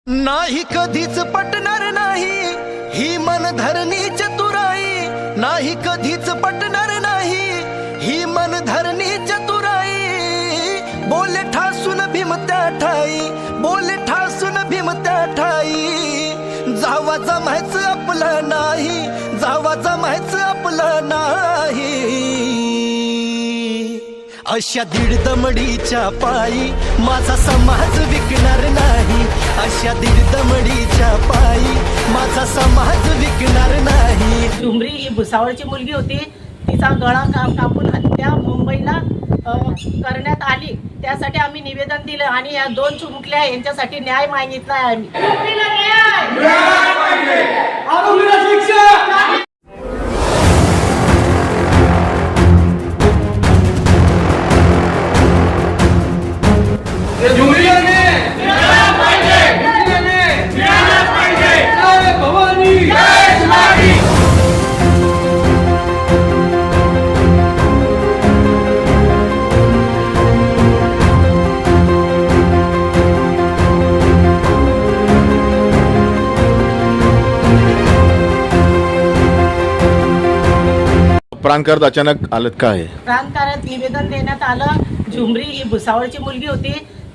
नाही कधीच पटणार नाही ही मनधरणी चतुराई, नाही कधीच पटणार नाही ही मनधरणी चतुराई। बोले ठासून भीमत्या ठाई, बोले ठासून भीमत्या ठाई। जावा जमायचं आपलं नाही, जावा जमायचं आपलं नाही। अशा दीड दमडीच्या पायी माझा समाज विकणार नाही, अशा दीड दमडीच्या पायी माझा समाज विकणार नाही। झुमरी ही भुसावळची मुलगी होती, तिचा गळा कापून हत्या मुंबईला करण्यात आली। त्यासाठी आम्ही निवेदन दिलं आणि या दोन चिमुकल्या यांच्यासाठी न्याय मागितला आहे आम्ही। प्रांत अचानक आलत काय? प्रांत निवेदन देण्यात आलं। झुमरी ही भुसावळची मुलगी होती,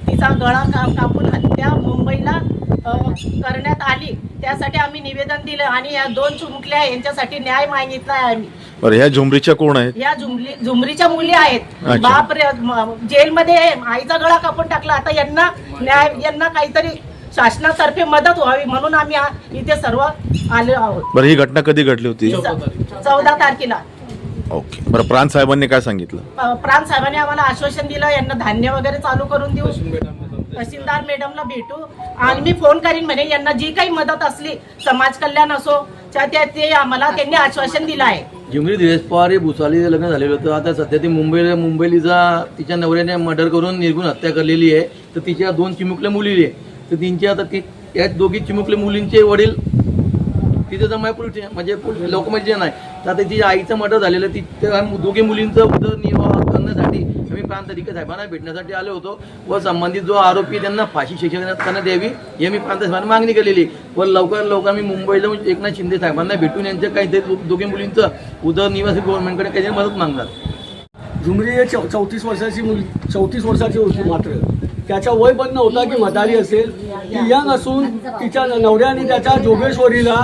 तिचा गळा कापून हत्या मुंबईला करण्यात आली। त्यासाठी आम्ही निवेदन दिलं आणि या दोन चिमुकल्या यांच्यासाठी न्याय मागितला आहे आम्ही। बरं, ह्या झुमरीच्या कोण आहेत? या झुमरीच्या मुली आहेत। बाप जेलमध्ये आईचा गळा कापून टाकला, आता यांना न्याय, यांना काहीतरी शासनातर्फे मदत व्हावी म्हणून आम्ही इथे सर्व आलो आहोत। बरं, ही घटना कधी घडली होती? 14 तारखेला। ओके, बरं, प्रांत साहेबांनी काय सांगितलं? प्रांत साहेबांनी आम्हाला आश्वासन दिलं, यांना धान्य वगैरे चालू करून देऊ, तहसीलदार मॅडमला भेटू आणि मी फोन करीन म्हणे। यांना जी काही मदत असली, समाज कल्याण असो ते आम्हाला त्यांनी आश्वासन दिलं आहे। झुमरी दिनेश पवार हे भुसावळीचं लग्न झालेलं होतं। आता सध्या ती मुंबईला तिच्या नवऱ्याने मर्डर करून निर्गुण हत्या करलेली आहे। तर तिच्या दोन चिमुकल्या मुली आहे, तर तिची आता या दोघी चिमुकल्या मुलींचे वडील तिथे जमाय पोलीस म्हणजे लोकमत नाही। तर आता तिच्या आईचं मर्डर झालेलं, त्या दोघी मुलींचं उदरनिर्वाह करण्यासाठी आम्ही प्रांत अधिकारी साहेबांना भेटण्यासाठी आलो होतो व संबंधित जो आरोपी त्यांना फाशी शिक्षा करण्यात यावी हे मी प्रांत साहेबांना मागणी केलेली। व लवकर आम्ही मुंबईला एकनाथ शिंदे साहेबांना भेटून यांच्या काहीतरी दोघी मुलींचं उदरनिर्वाह गव्हर्नमेंटकडे काहीतरी मदत मागणार। झुमरी हे 34 वर्षाची होती, मात्र त्याचा वय पण नव्हता की म्हातारी असेल। ती यंग असून तिच्या नवऱ्याने त्याच्या जोगेश्वरीला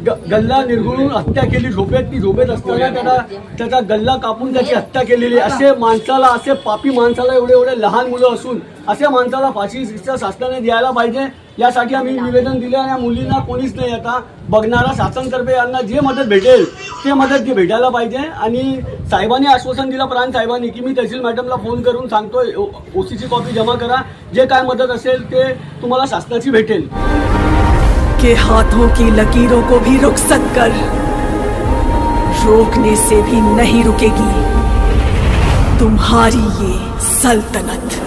गल्ला निर्गुणून हत्या केली। ती झोपेत असताना त्याचा गल्ला कापून त्याची हत्या केलेली। असे माणसाला, असे पापी माणसाला, एवढे लहान मुलं असून अशा माणसाला फाशी शिक्षा शासनाने द्यायला पाहिजे, यासाठी आम्ही निवेदन दिले। आणि या मुलींना कोणीच नाही आता बघणारा, शासनातर्फे यांना जे मदत भेटेल ते मदत भेटायला पाहिजे। आणि साहेबांनी आश्वासन दिलं, प्रांत साहेबांनी, की मी तहसील मॅडमला फोन करून सांगतोय ओसीची कॉपी जमा करा, जे काय मदत असेल ते तुम्हाला शासनाची भेटेल। के हाथों की लकीरों को भी रुखसत कर, रोकने से भी नहीं रुकेगी तुम्हारी ये सल्तनत।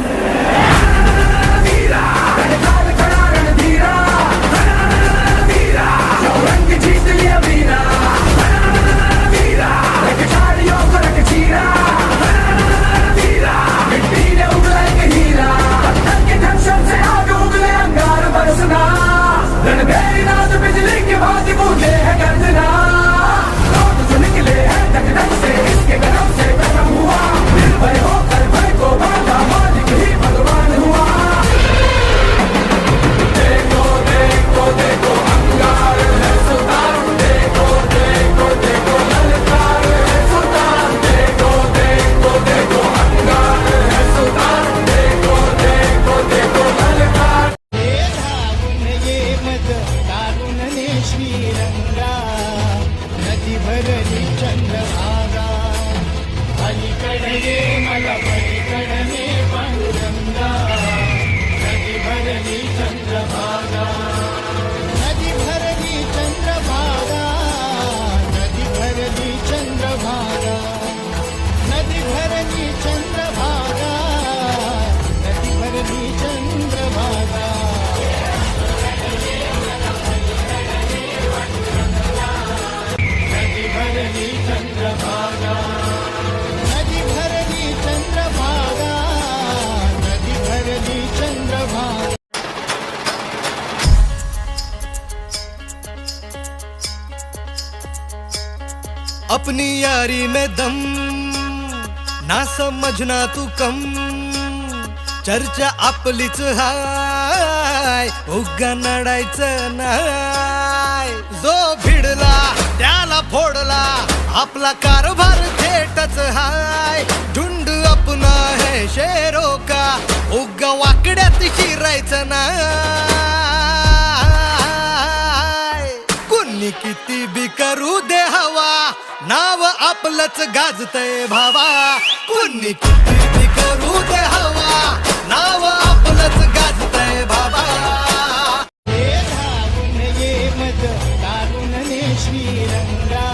नदी भरली चंद्रभागा अपनी यारी में दम ना समझना तू कम चर्चा आपलीच हाय उगा नडायचं नाय जो भिडला त्याला फोडला आपला कारभार थेटच हाय झुंड अपना है शेरों का उगा वाकड्यात शिरायचं नाय कुणी किती बी करू दे हवा नाव आपलंच गाजतय भावा कुणी किती बी करू दे हवा नाव आपलंच गाजतय बाबा हे धावून ये मज काढून ने श्रीरंगा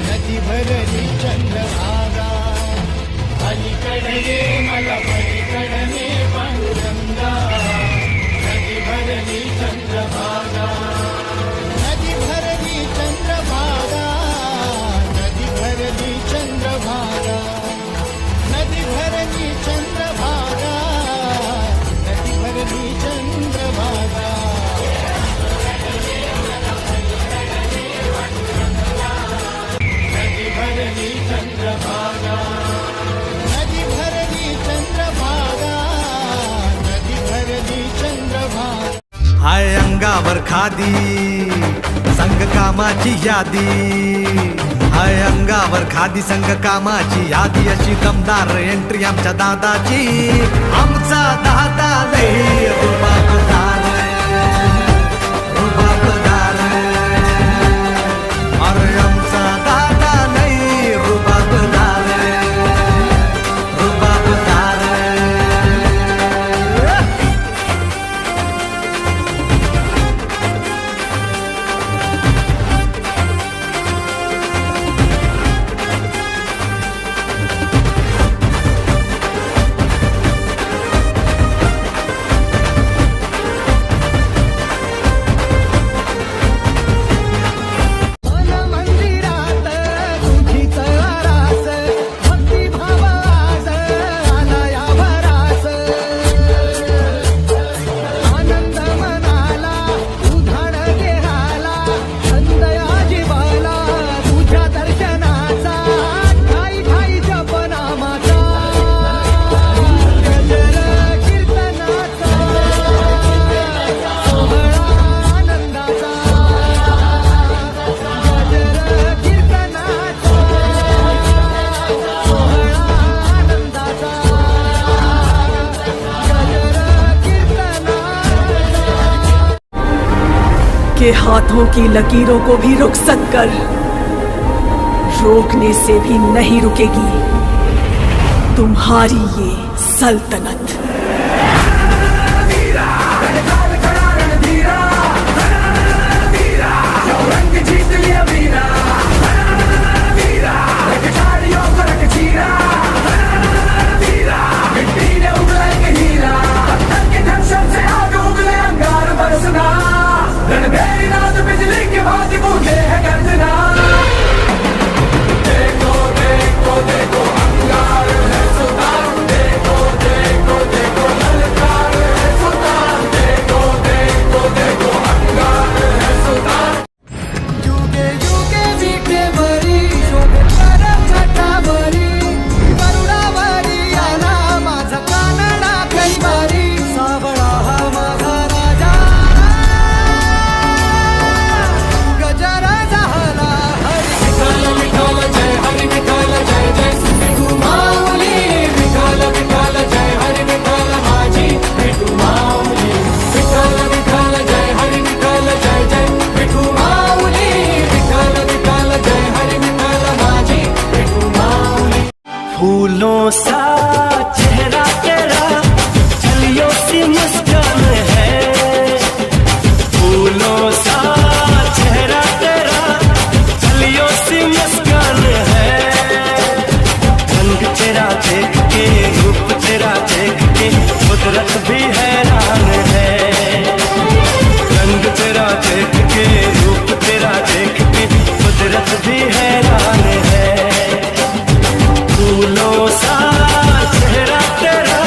नदी भरली चंद्रभागा अलीकडे ये मला पलीकडे ने पांडुरंगा नदी भरली चंद्रभागा नदी भरली चंद्रभागा नदी भरली चंद्रभागा नदी भरली चंद्रभागा नदी भरली चंद्रभागा नदी भरली चंद्रभागा नदी भरली चंद्रभागा नदी भरली चंद्रभागा हाय अंगावर खादी संग कामाची यादी हाय अंगावर खादी संग कामाची यादी अशी दमदार एंट्री आमच्या दादाची आमचा दादा लई रुबाबदार रुबाबदार अरे आमचा दादा लई रुबाबदार रुबाबदार के हाथों की लकीरों को भी रुखसत कर रोकने से भी नहीं रुकेगी तुम्हारी ये सल्तनत। फूलों सा चेहरा तेरा चलियो सी मुस्कान है फूलों सा चेहरा तेरा चलियो सी मुस्कान है रंग तेरा देख के रूप तेरा देख के कुदरत भी हैरान है रंग तेरा देख के रूप तेरा देख के कुदरत भी हैरान है फूलों सा चेहरा तेरा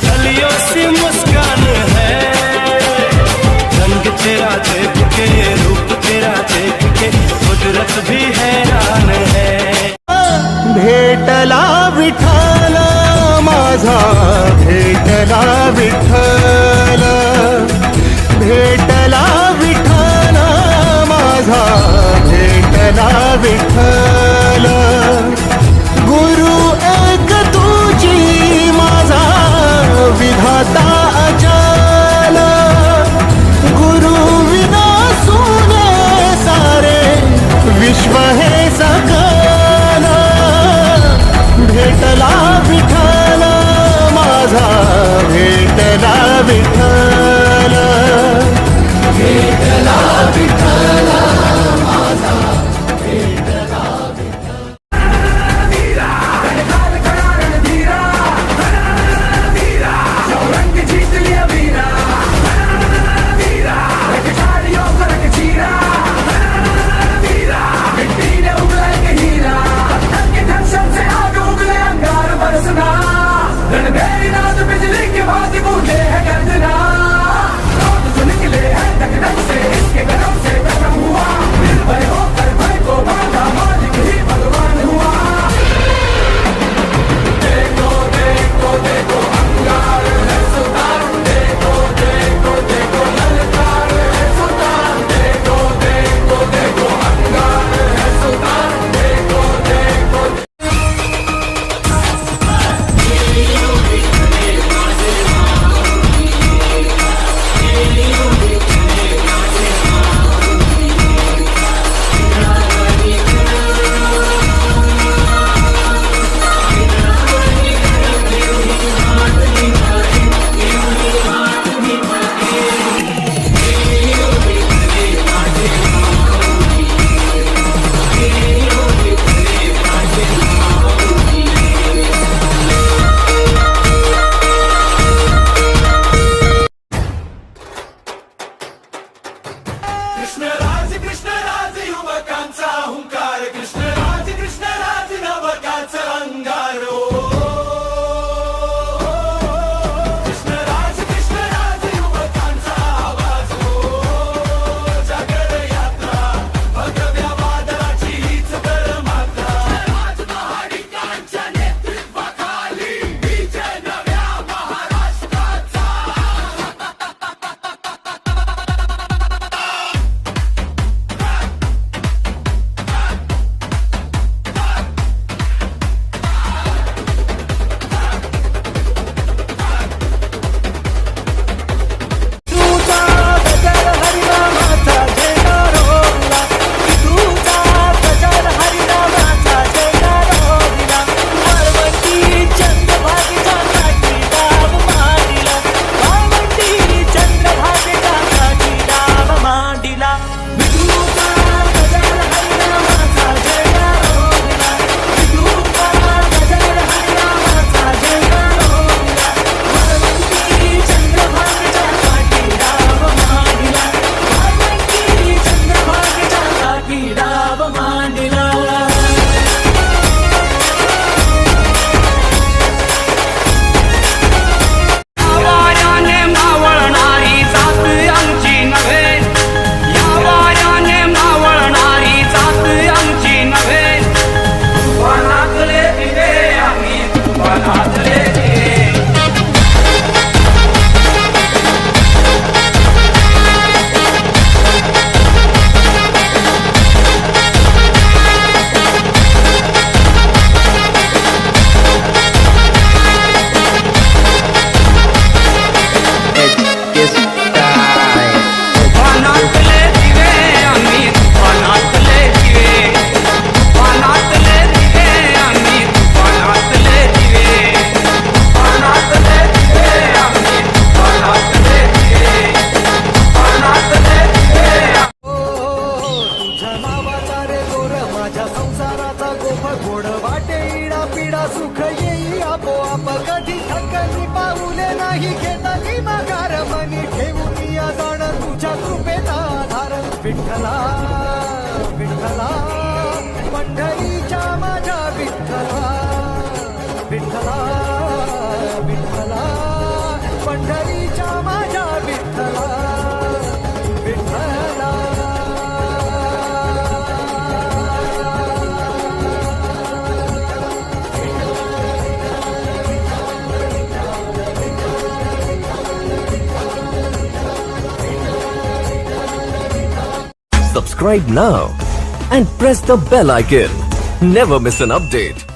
चलियो सी मुस्कान है रंग तेरा देख के रूप तेरा देख के कुदरत भी हैरान माझा भेटला विठ्ठल, भेटला विठ्ठल माझा भेटला विठ्ठल. गुरु एक तुझी माझा विधाता अचल, गुरु विना सुने सारे विश्व हे सकल. भेटला विठ्ठल माझा भेटला विठ्ठल, भेटला विठ्ठल माझा भेटला विठ्ठला विठ्ठला पंढरीच्या माझ्या विठ्ठला विठ्ठला विठ्ठला पंढरीच्या माझ्या विठ्ठला विठ्ठला Subscribe now and press the bell icon. Never miss an update.